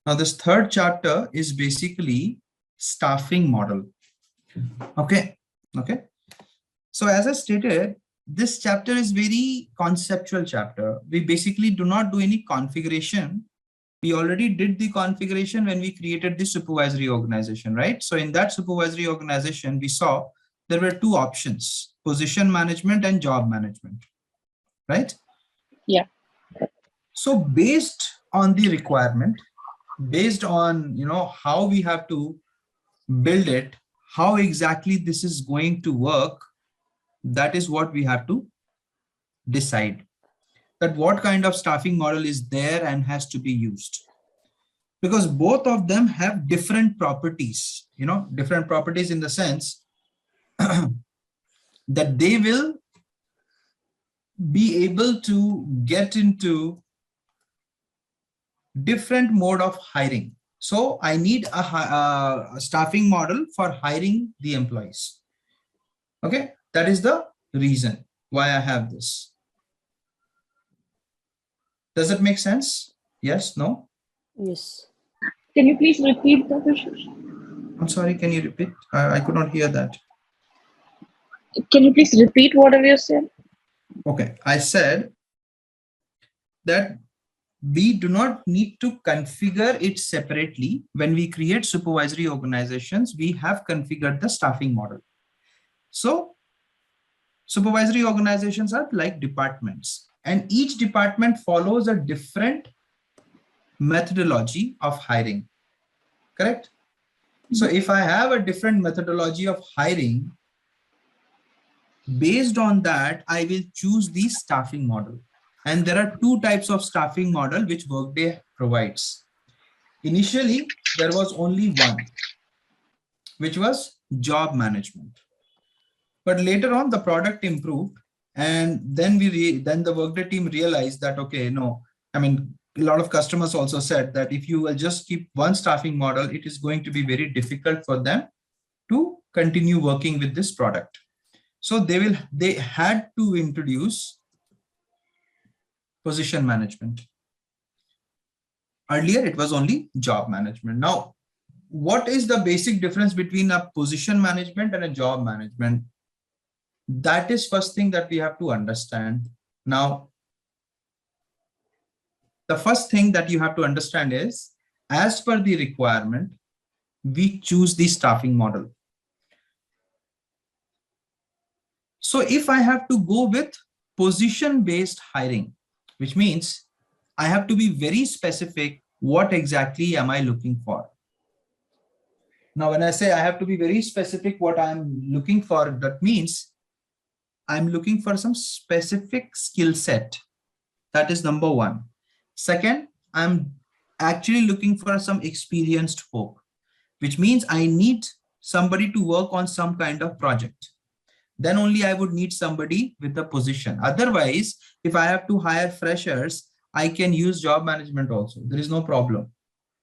Now, this third chapter is basically staffing model. Okay. Okay. So as I stated, this chapter is very conceptual chapter. We basically do not do any configuration. We already did the configuration when we created the supervisory organization, right? So in that supervisory organization, we saw there were two options: position management and job management, right? Yeah. So based on the requirement, based on how we have to build it, how exactly this is going to work, that is what we have to decide, that what kind of staffing model is there and has to be used, because both of them have different properties, different properties in the sense that they will be able to get into different mode of hiring. So I need a staffing model for hiring the employees. Okay, that is the reason why I have this. Does it make sense? Yes, no? Yes. Can you please repeat the question? I'm sorry, can you repeat? I could not hear that. Can you please repeat whatever you said? Okay, I said that we do not need to configure it separately. When we create supervisory organizations, we have configured the staffing model. So supervisory organizations are like departments, and each department follows a different methodology of hiring, correct? So if I have a different methodology of hiring, based on that, I will choose the staffing model. And there are two types of staffing model which Workday provides. Initially, there was only one, which was job management. But later on, the product improved, and then then the Workday team realized that, okay, no, I mean, a lot of customers also said that if you will just keep one staffing model, it is going to be very difficult for them to continue working with this product. So they had to introduce position management. Earlier, it was only job management. Now, what is the basic difference between a position management and a job management? That is first thing that we have to understand. Now, the first thing that you have to understand is, as per the requirement, we choose the staffing model. So if I have to go with position-based hiring, which means I have to be very specific, what exactly am I looking for? Now, when I say I have to be very specific what I'm looking for, that means I'm looking for some specific skill set. That is number one. Second, I'm actually looking for some experienced folk, which means I need somebody to work on some kind of project. Then only I would need somebody with a position. Otherwise, if I have to hire freshers, I can use job management also. There is no problem.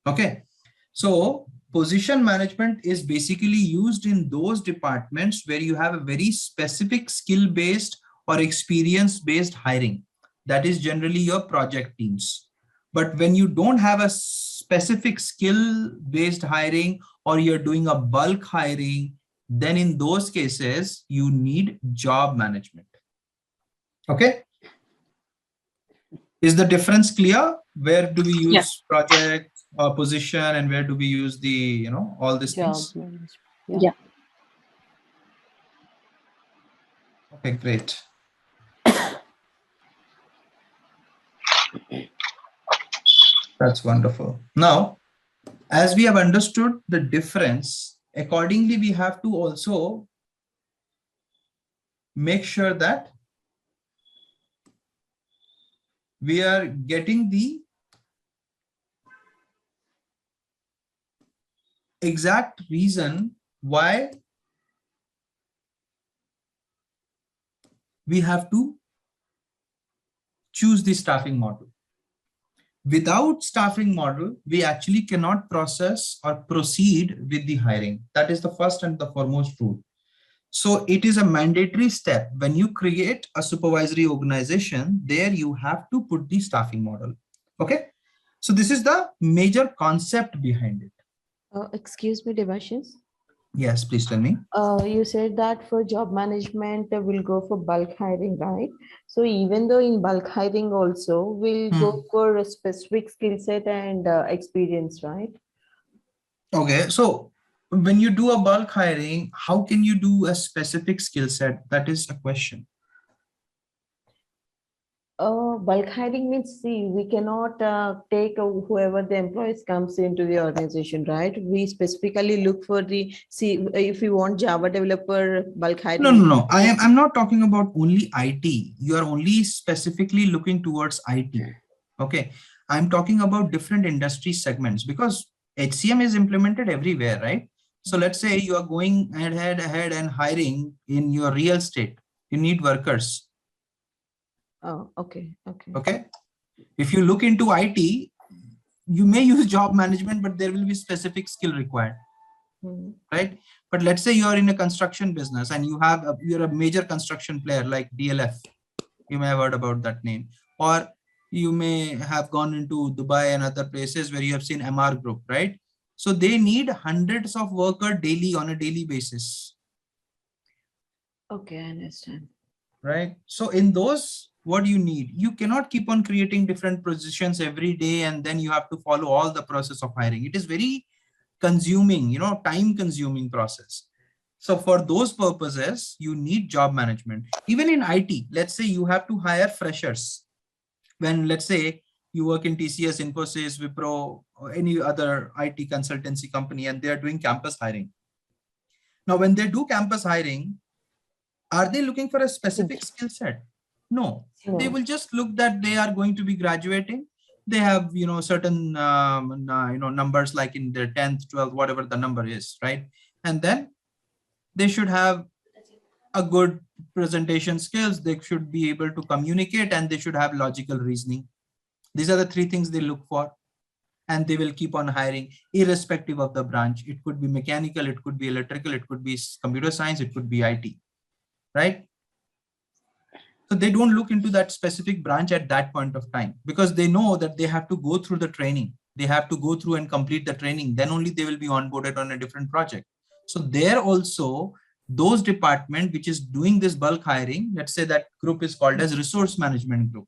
Okay. So position management is basically used in those departments where you have a very specific skill-based or experience-based hiring. That is generally your project teams. But when you don't have a specific skill-based hiring, or you're doing a bulk hiring, then in those cases, you need job management. Okay. Is the difference clear? Where do we use project or position, and where do we use the, all these things? Yeah. Okay, great. That's wonderful. Now, as we have understood the difference, accordingly, we have to also make sure that we are getting the exact reason why we have to choose the staffing model. Without staffing model, we actually cannot process or proceed with the hiring. That is the first and the foremost rule. So it is a mandatory step. When you create a supervisory organization, there you have to put the staffing model. Okay. So this is the major concept behind it. Excuse me, Devashish. Yes, please tell me. You said that for job management, we'll go for bulk hiring, right? So even though in bulk hiring also, we'll go for a specific skill set and experience, right? Okay, so when you do a bulk hiring, how can you do a specific skill set? That is a question. Bulk hiring means, see, we cannot take whoever the employees comes into the organization, right? We specifically look for the, see, if we want Java developer bulk No, hiring. no, no. I'm not talking about only IT. You are only specifically looking towards IT. Okay. I'm talking about different industry segments because HCM is implemented everywhere, right? So let's say you are going ahead and hiring in your real estate. You need workers. Oh, okay, okay. Okay. If you look into IT, you may use job management, but there will be specific skill required. Right? But let's say you're in a construction business and you're a major construction player like DLF. You may have heard about that name, or you may have gone into Dubai and other places where you have seen MR Group, right? So they need hundreds of workers daily on a daily basis. Okay, I understand. Right? So in those, what do you need? You cannot keep on creating different positions every day and then you have to follow all the process of hiring. It is very consuming, time consuming process. So for those purposes, you need job management. Even in IT, let's say you have to hire freshers. When let's say you work in TCS, Infosys, Wipro, or any other IT consultancy company, and they are doing campus hiring. Now, when they do campus hiring, are they looking for a specific skill set? No, they will just look that they are going to be graduating. They have, certain, numbers like in their 10th, 12th, whatever the number is, right? And then they should have a good presentation skills. They should be able to communicate and they should have logical reasoning. These are the three things they look for. And they will keep on hiring irrespective of the branch. It could be mechanical, it could be electrical, it could be computer science, it could be IT, right? So they don't look into that specific branch at that point of time because they know that they have to go through the training. They have to go through and complete the training. Then only they will be onboarded on a different project. So there also, those department which is doing this bulk hiring, let's say that group is called as resource management group,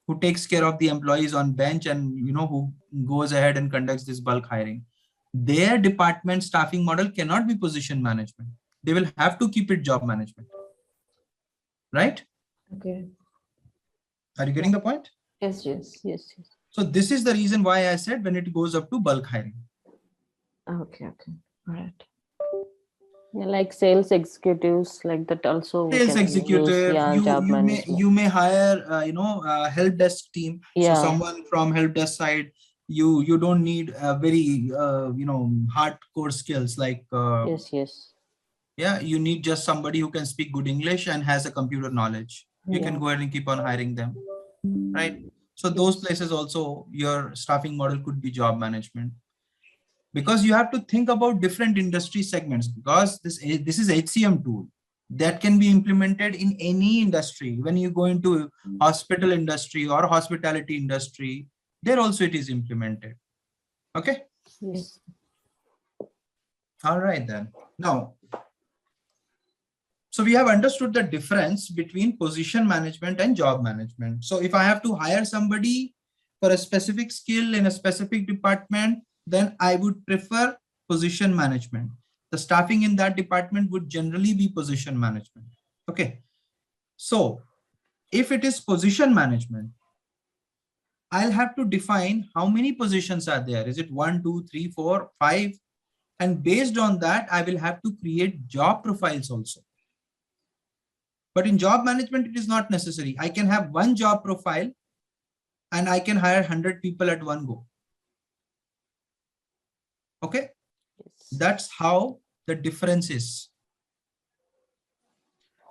who takes care of the employees on bench and who goes ahead and conducts this bulk hiring. Their department staffing model cannot be position management. They will have to keep it job management. Right? Okay. Are you getting the point? Yes, yes, yes, yes. So this is the reason why I said when it goes up to bulk hiring. Okay, okay. All right. Yeah, like sales executives, like that also. Sales executive, job management. you may hire help desk team. Yeah. So someone from help desk side, you don't need very hardcore skills like yes. yeah, you need just somebody who can speak good English and has a computer knowledge. You can go ahead and keep on hiring them, right? So those places also, your staffing model could be job management. Because you have to think about different industry segments, because this is HCM tool that can be implemented in any industry. When you go into hospital industry or hospitality industry, there also it is implemented. Okay. Yes. All right then. Now, so we have understood the difference between position management and job management. So if I have to hire somebody for a specific skill in a specific department, then I would prefer position management. The staffing in that department would generally be position management. Okay. So if it is position management, I'll have to define how many positions are there. Is it 1, 2, 3, 4, 5? And based on that, I will have to create job profiles also. But in job management, it is not necessary. I can have one job profile and I can hire 100 people at one go. Okay. Yes. That's how the difference is.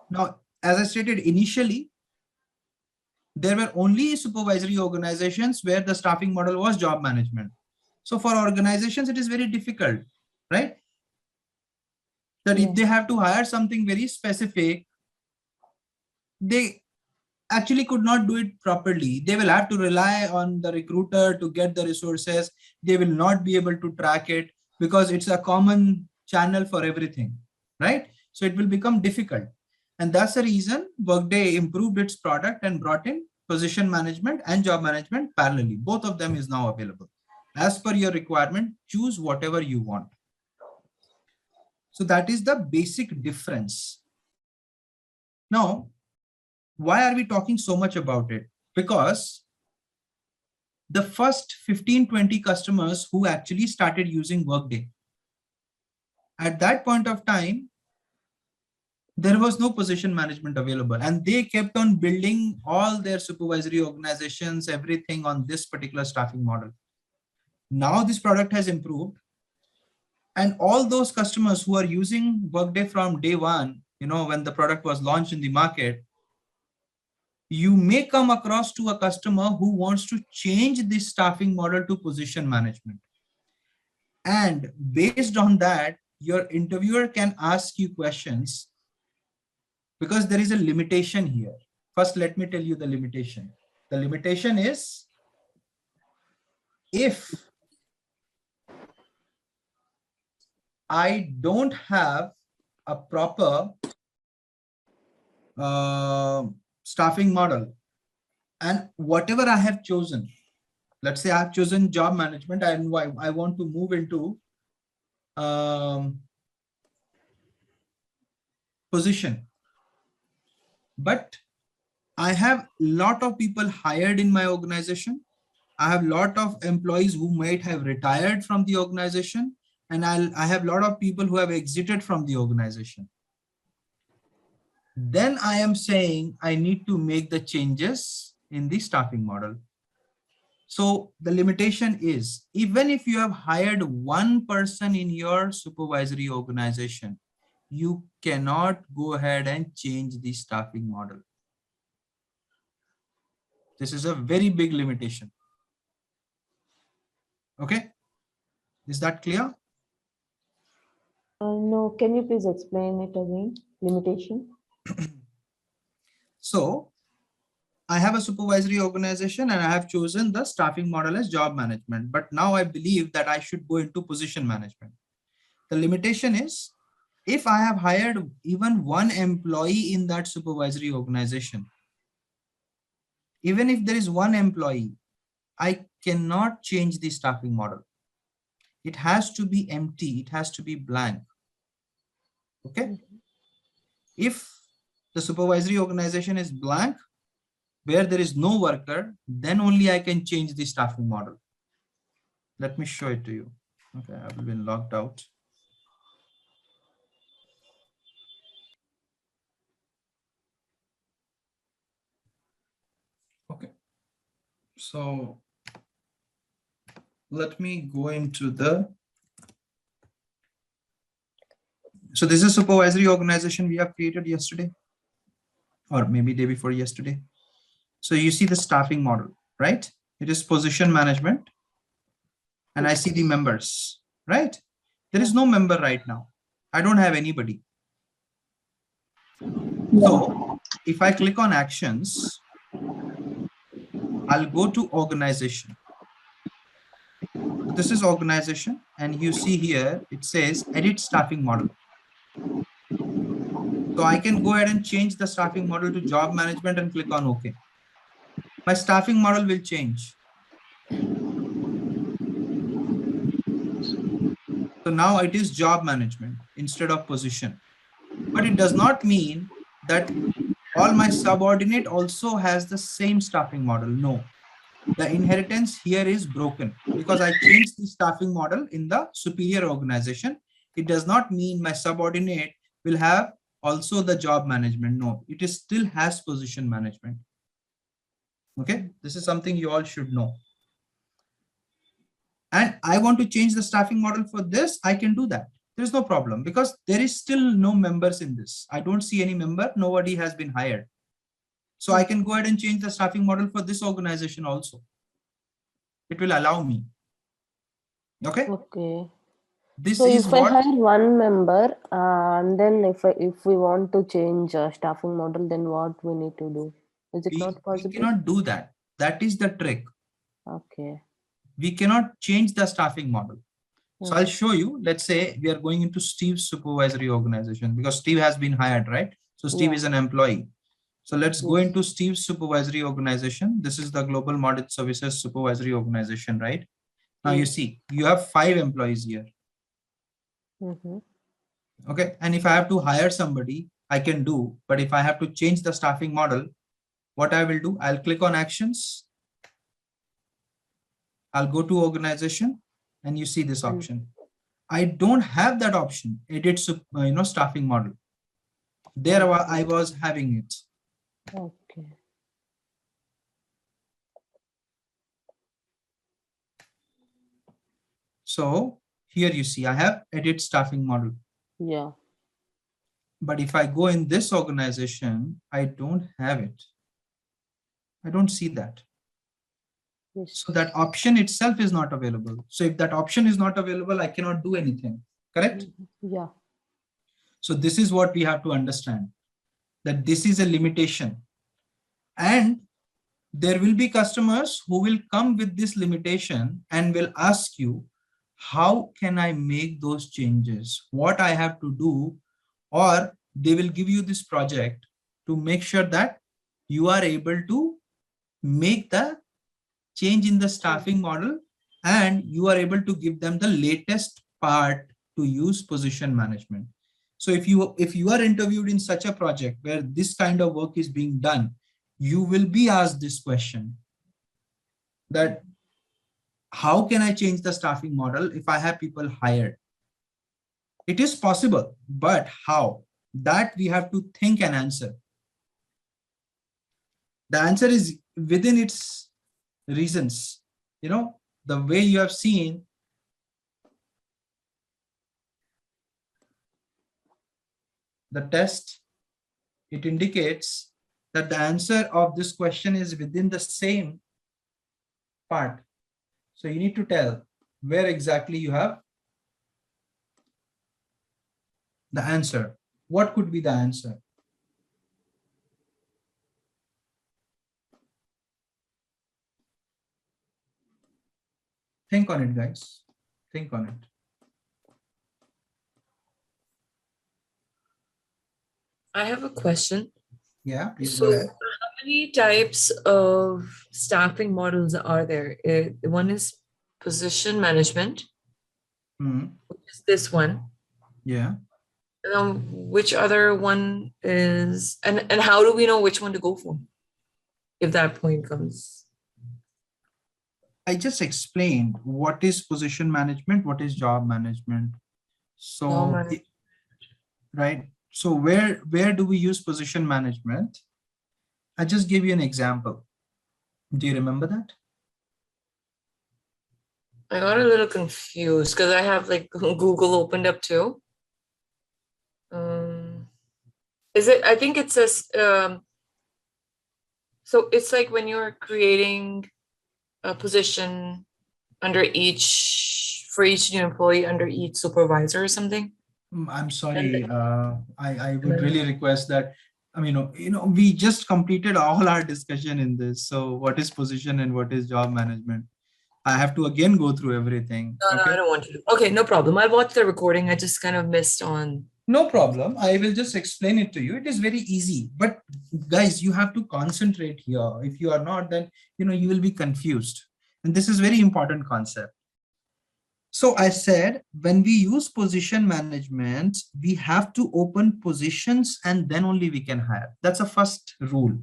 Now, as I stated initially, there were only supervisory organizations where the staffing model was job management. So for organizations, it is very difficult, right? That if they have to hire something very specific, they actually could not do it properly. They will have to rely on the recruiter to get the resources. They will not be able to track it because it's a common channel for everything, right? So it will become difficult. And that's the reason Workday improved its product and brought in position management and job management parallelly. Both of them is now available. As per your requirement, choose whatever you want. So that is the basic difference. Now, why are we talking so much about it? Because the first 15-20 customers who actually started using Workday, at that point of time, there was no position management available, and they kept on building all their supervisory organizations, everything on this particular staffing model. Now this product has improved, and all those customers who are using Workday from day one, when the product was launched in the market, you may come across to a customer who wants to change this staffing model to position management. And based on that, your interviewer can ask you questions, because there is a limitation here. First, let me tell you the limitation. The limitation is, if I don't have a proper staffing model, and whatever I have chosen, let's say I've chosen job management and I want to move into position, but I have a lot of people hired in my organization. I have a lot of employees who might have retired from the organization, and I have a lot of people who have exited from the organization. Then I am saying I need to make the changes in the staffing model. So the limitation is, even if you have hired one person in your supervisory organization, you cannot go ahead and change the staffing model. This is a very big limitation. Okay, is that clear? No, can you please explain it again? Limitation. So I have a supervisory organization and I have chosen the staffing model as job management, but now I believe that I should go into position management. The limitation is, if I have hired even one employee in that supervisory organization, even if there is one employee, I cannot change the staffing model. It has to be empty. It has to be blank. Okay. If the supervisory organization is blank, where there is no worker, then only I can change the staffing model. Let me show it to you. Okay, I've been logged out. Okay, so let me go into so this is supervisory organization we have created yesterday, or maybe day before yesterday. So you see the staffing model, right? It is position management, and I see the members, right? There is no member right now. I don't have anybody. So if I click on actions, I'll go to organization. This is organization, and you see here, it says edit staffing model. So I can go ahead and change the staffing model to job management and click on OK. My staffing model will change. So now it is job management instead of position. But it does not mean that all my subordinate also has the same staffing model. No, the inheritance here is broken because I changed the staffing model in the superior organization. It does not mean my subordinate will have also the job management. No, it is still has position management. Okay, this is something you all should know. And I want to change the staffing model for this, I can do that. There's no problem because there is still no members in this. I don't see any member, nobody has been hired. So I can go ahead and change the staffing model for this organization also. It will allow me. Okay. Okay. This So is if what I hire one member, and then if we want to change staffing model, then what we need to do? Is it not We possible? cannot do that. That is the trick. Okay. We cannot change the staffing model. So I'll Mhm. show you. Let's say we are going into Steve's supervisory organization because Steve has been hired, right? So Steve Yeah. is an employee. So let's go Yes. into Steve's supervisory organization. This is the Global Audit Services Supervisory Organization, right? Now you Yes. see, you have 5 employees here. Mhm. Okay. And if I have to hire somebody, I can do. But if I have to change the staffing model, what I will do, I'll click on actions. I'll go to organization and you see this Mm. option. I don't have that option, edit staffing model. There I Okay. was having it. Okay. So here you see I have edit staffing model. Yeah. But if I go in this organization, I don't have it. I don't see that. Yes. So that option itself is not available. So if that option is not available, I cannot do anything. Correct? Mhm. Yeah. So this is what we have to understand, that this is a limitation. And there will be customers who will come with this limitation and will ask you, how can I make those changes? What I have to do? Or they will give you this project to make sure that you are able to make the change in the staffing model and you are able to give them the latest part to use position management. So if you are interviewed in such a project where this kind of work is being done, you will be asked this question, that how can I change the staffing model if I have people hired? It is possible, but how? That we have to think and answer. The answer is within its reasons. The way you have seen, the test, it indicates that the answer of this question is within the same part. So you need to tell where exactly you have the answer. What could be the answer? Think on it, guys. Think on it. I have a question. Yeah, please go So, ahead. how many types of staffing models are there? One is position management, Mhm. which is this one. Yeah. Which other one is, and how do we know which one to go for if that point comes? I just explained what is position management, what is job management. Job So, management. right. So where do we use position management? I just gave you an example. Do you remember that? I got a little confused because I have like Google opened up too. Is it? I think it says. So it's like when you're creating a position under each for each new employee under each supervisor or something. I'm And sorry. I would really request that. I mean, we just completed all our discussion in this. So what is position and what is job management? I have to again go through everything. no, I Okay. don't want you to. Okay, no problem. I'll watch the recording. I just kind of missed on. No problem. I will just explain it to you. It is very easy. But guys, you have to concentrate here. If you are not, then you will be confused. And this is very important concept. So I said, when we use position management, we have to open positions and then only we can hire. That's a first rule.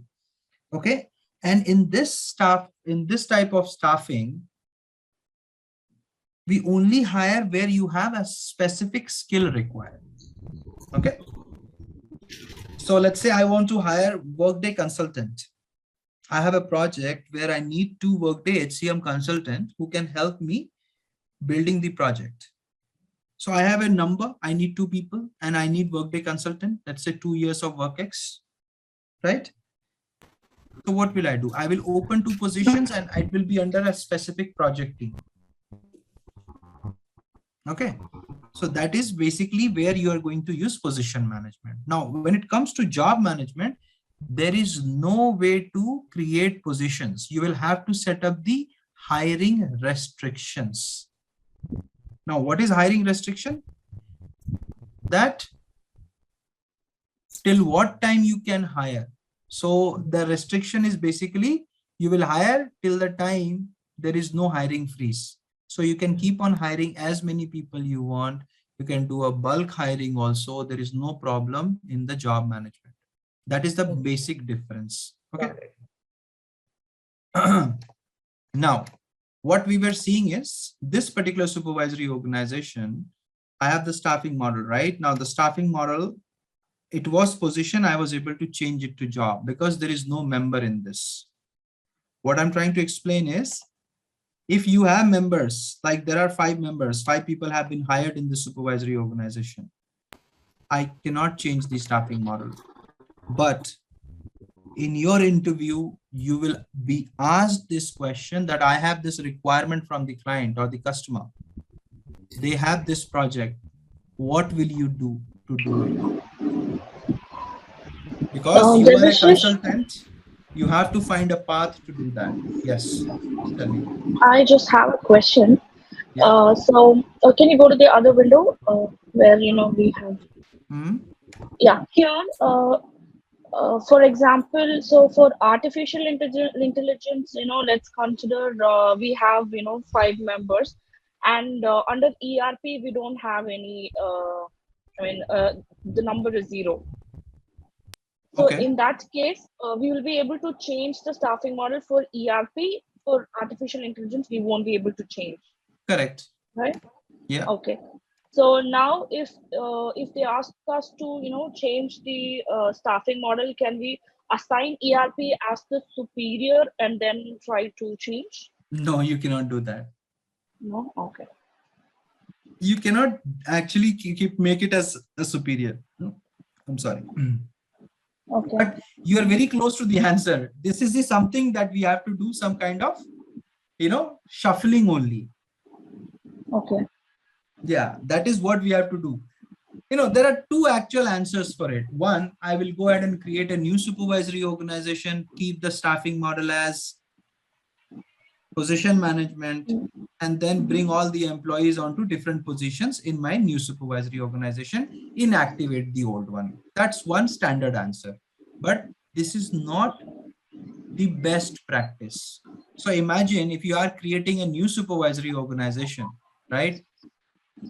Okay. And in this type of staffing, we only hire where you have a specific skill required. Okay. So let's say I want to hire Workday consultant. I have a project where I need 2 Workday HCM consultant who can help me building the project. So I have a number, I need 2 people and I need Workday consultant, let's say 2 years of WorkX, right? So what will I do? I will open 2 positions and it will be under a specific project team. Okay. So that is basically where you are going to use position management. Now, when it comes to job management, there is no way to create positions. You will have to set up the hiring restrictions. Now, what is hiring restriction? That till what time you can hire. So the restriction is basically you will hire till the time there is no hiring freeze. So you can keep on hiring as many people you want. You can do a bulk hiring also. There is no problem in the job management. That is the basic difference. Okay. Now, what we were seeing is this particular supervisory organization. I have the staffing model, right? Now the staffing model, it was position. I was able to change it to job because there is no member in this. What I'm trying to explain is if you have members, like there are 5 members, 5 people have been hired in the supervisory organization. I cannot change the staffing model, but in your interview, you will be asked this question that I have this requirement from the client or the customer. They have this project. What will you do to do it? Because you are a consultant, you have to find a path to do that. Yes, tell me. I just have a question. Yeah. Can you go to the other window where we have? Yeah, here. For example, so for artificial intelligence, let's consider we have 5 members, and under ERP we don't have any. The number is 0. So Okay. in that case, we will be able to change the staffing model for ERP. For artificial intelligence, we won't be able to change. Correct. Right? Yeah. Okay. So now, if they ask us to change the staffing model, can we assign ERP as the superior and then try to change? No, you cannot do that. No. Okay. You cannot actually make it as a superior. No, I'm sorry. Okay. But you are very close to the answer. This is something that we have to do some kind of, shuffling only. Okay. Yeah, that is what we have to do. There are 2 actual answers for it. One, I will go ahead and create a new supervisory organization, keep the staffing model as position management, and then bring all the employees onto different positions in my new supervisory organization, inactivate the old one. That's one standard answer. But this is not the best practice. So imagine if you are creating a new supervisory organization, right?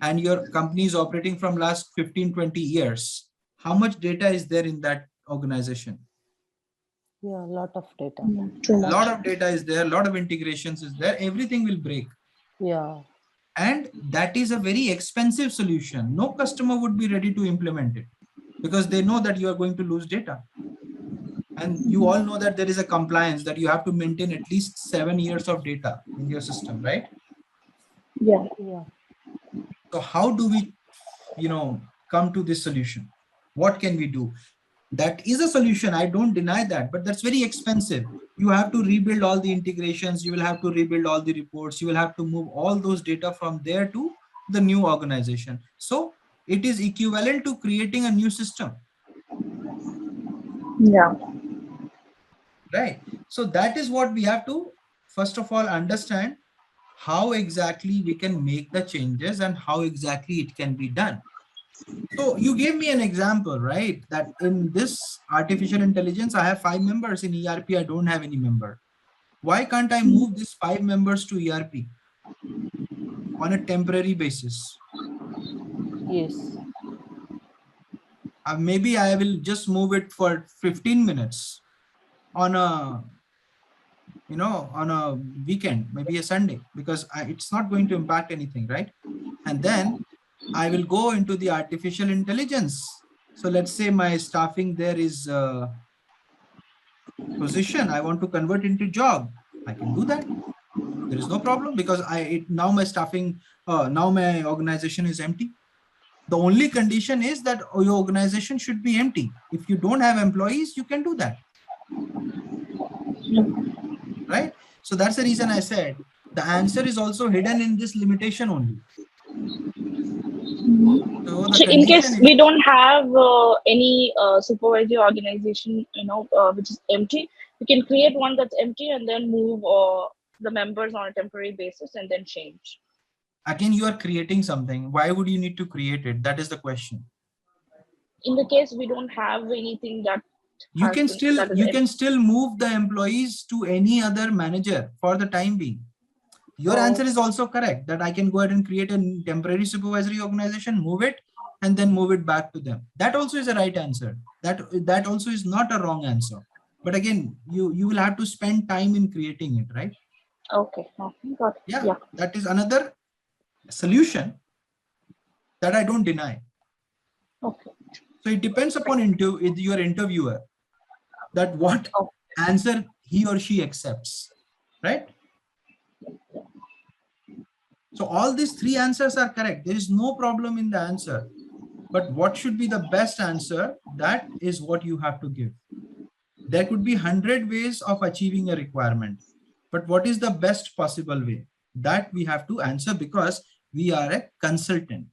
And your company is operating from last 15, 20 years. How much data is there in that organization? Yeah, a lot of data. Too much. A lot of data is there, a lot of integrations is there, everything will break. Yeah. And that is a very expensive solution. No customer would be ready to implement it because they know that you are going to lose data. And you all know that there is a compliance that you have to maintain at least 7 years of data in your system, right? Yeah. Yeah. So how do we, come to this solution? What can we do? That is a solution. I don't deny that, but that's very expensive. You have to rebuild all the integrations. You will have to rebuild all the reports. You will have to move all those data from there to the new organization. So it is equivalent to creating a new system. Yeah. Right. So that is what we have to, first of all, understand how exactly we can make the changes and how exactly it can be done. So you gave me an example, right? That in this artificial intelligence, I have 5 members. In ERP, I don't have any member. Why can't I move these 5 members to ERP on a temporary basis? Yes. Maybe I will just move it for 15 minutes on a, on a weekend, maybe a Sunday, because it's not going to impact anything, right? And then I will go into the artificial intelligence. So let's say my staffing there is position. I want to convert into job. I can do that. There is no problem because now my staffing, now my organization is empty. The only condition is that your organization should be empty. If you don't have employees, you can do that. Right? So that's the reason I said the answer is also hidden in this limitation only. So the So in case condition is, we don't have any supervisory organization, which is empty, we can create one that's empty and then move the members on a temporary basis and then change. again, you are creating something. Why would you need to create it? That is the question. In the case we don't have anything that You can still that is move the employees to any other manager for the time being. Your answer is also correct, that I can go ahead and create a temporary supervisory organization, move it, and then move it back to them. That also is a right answer. That also is not a wrong answer. But again, you will have to spend time in creating it, right? Okay. Got it. Yeah, that is another solution that I don't deny. Okay. So it depends upon your interviewer, that what answer he or she accepts, right? So all these three answers are correct. There is no problem in the answer. But what should be the best answer? That is what you have to give. There could be 100 ways of achieving a requirement. But what is the best possible way? That we have to answer, because we are a consultant.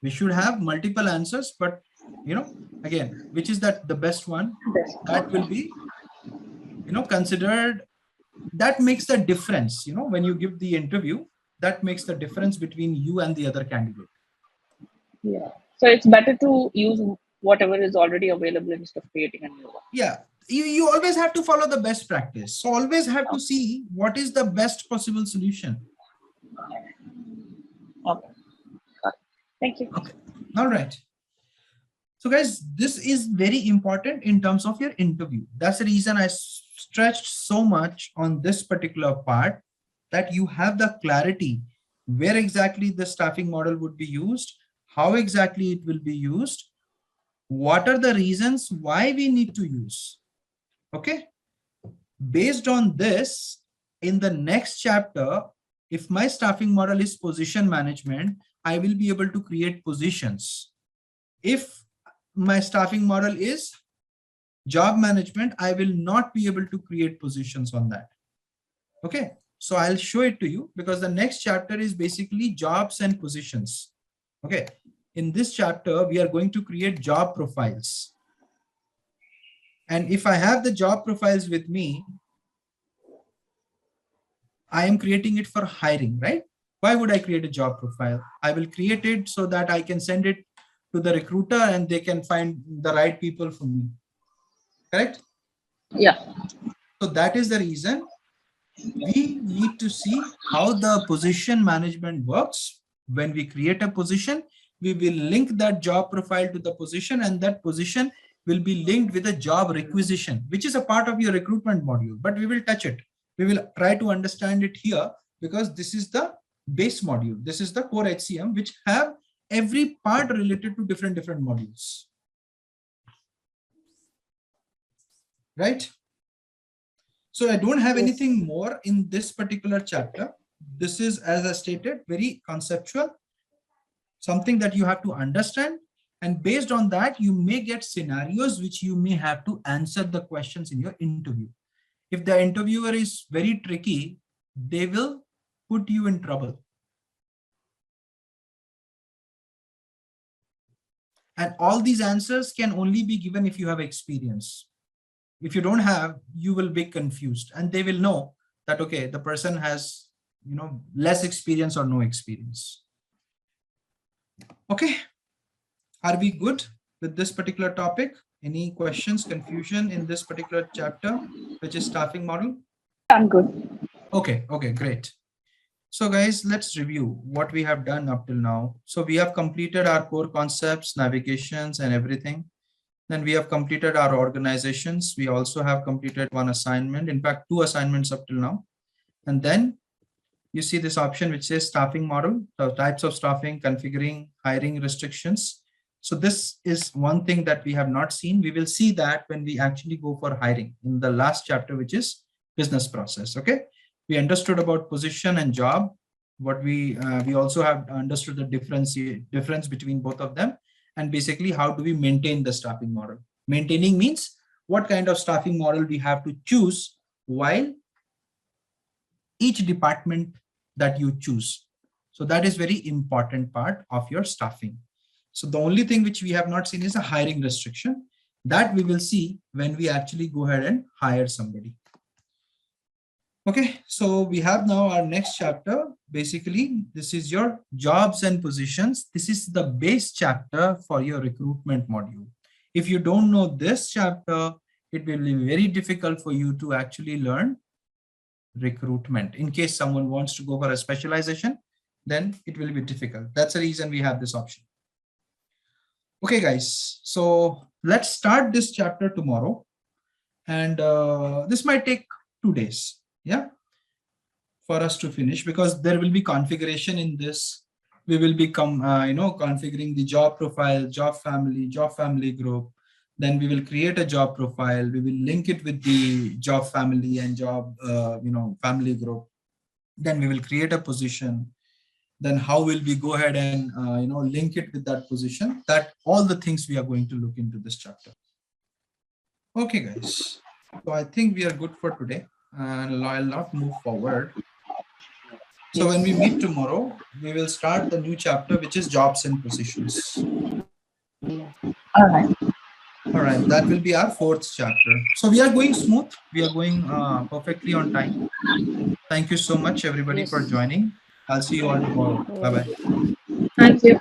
We should have multiple answers, but again, which is the best one? That will be considered. That makes the difference. When you give the interview, that makes the difference between you and the other candidate. Yeah. So it's better to use whatever is already available instead of creating a new one. Yeah. You always have to follow the best practice. So always have to see what is the best possible solution. Okay. Thank you. Okay. All right. So guys, this is very important in terms of your interview. That's the reason I stretched so much on this particular part, that you have the clarity where exactly the staffing model would be used, how exactly it will be used, what are the reasons why we need to use. Okay. Based on this, in the next chapter, if my staffing model is position management, I will be able to create positions. If my staffing model is job management, I will not be able to create positions on that. Okay. So I'll show it to you, because the next chapter is basically jobs and positions. Okay. In this chapter, we are going to create job profiles. And if I have the job profiles with me, I am creating it for hiring, right? Why would I create a job profile? I will create it so that I can send it to the recruiter and they can find the right people for me. Correct? Yeah. So that is the reason we need to see how the position management works. When we create a position, we will link that job profile to the position, and that position will be linked with a job requisition, which is a part of your recruitment module, but we will touch it. We will try to understand it here, because this is the base module. This is the core HCM, which have every part related to different modules. Right? So I don't have anything more in this particular chapter. This is, as I stated, very conceptual, something that you have to understand. And based on that, you may get scenarios which you may have to answer the questions in your interview. If the interviewer is very tricky, they will put you in trouble. And all these answers can only be given if you have experience. If you don't have, you will be confused, and they will know that, okay, the person has, less experience or no experience. Okay. Are we good with this particular topic? Any questions, confusion in this particular chapter, which is staffing model? I'm good. Okay. Okay, great. So guys, let's review what we have done up till now. So we have completed our core concepts, navigations, and everything. Then we have completed our organizations. We also have completed one assignment, in fact, 2 assignments up till now. And then you see this option which says staffing model, the types of staffing, configuring, hiring restrictions. So this is one thing that we have not seen. We will see that when we actually go for hiring in the last chapter, which is business process. Okay. We understood about position and job. What we also have understood the difference between both of them. And basically, how do we maintain the staffing model? Maintaining means what kind of staffing model we have to choose while each department that you choose. So that is very important part of your staffing. So the only thing which we have not seen is a hiring restriction. That we will see when we actually go ahead and hire somebody. Okay, so we have now our next chapter. Basically, this is your jobs and positions. This is the base chapter for your recruitment module. If you don't know this chapter, it will be very difficult for you to actually learn recruitment. In case someone wants to go for a specialization, then it will be difficult. That's the reason we have this option. Okay, guys, so let's start this chapter tomorrow. And this might take 2 days. Yeah, for us to finish, because there will be configuration in this. We will be configuring the job profile, job family group. Then we will create a job profile. We will link it with the job family and job family group. Then we will create a position. Then how will we go ahead and link it with that position? That all the things we are going to look into this chapter. Okay, guys. So I think we are good for today, and I'll not move forward. So when we meet tomorrow, we will start the new chapter, which is jobs and positions. All right. All right, that will be our 4th chapter. So we are going smooth. We are going perfectly on time. Thank you so much, everybody, for joining. I'll see you all tomorrow. Bye-bye. Thank you.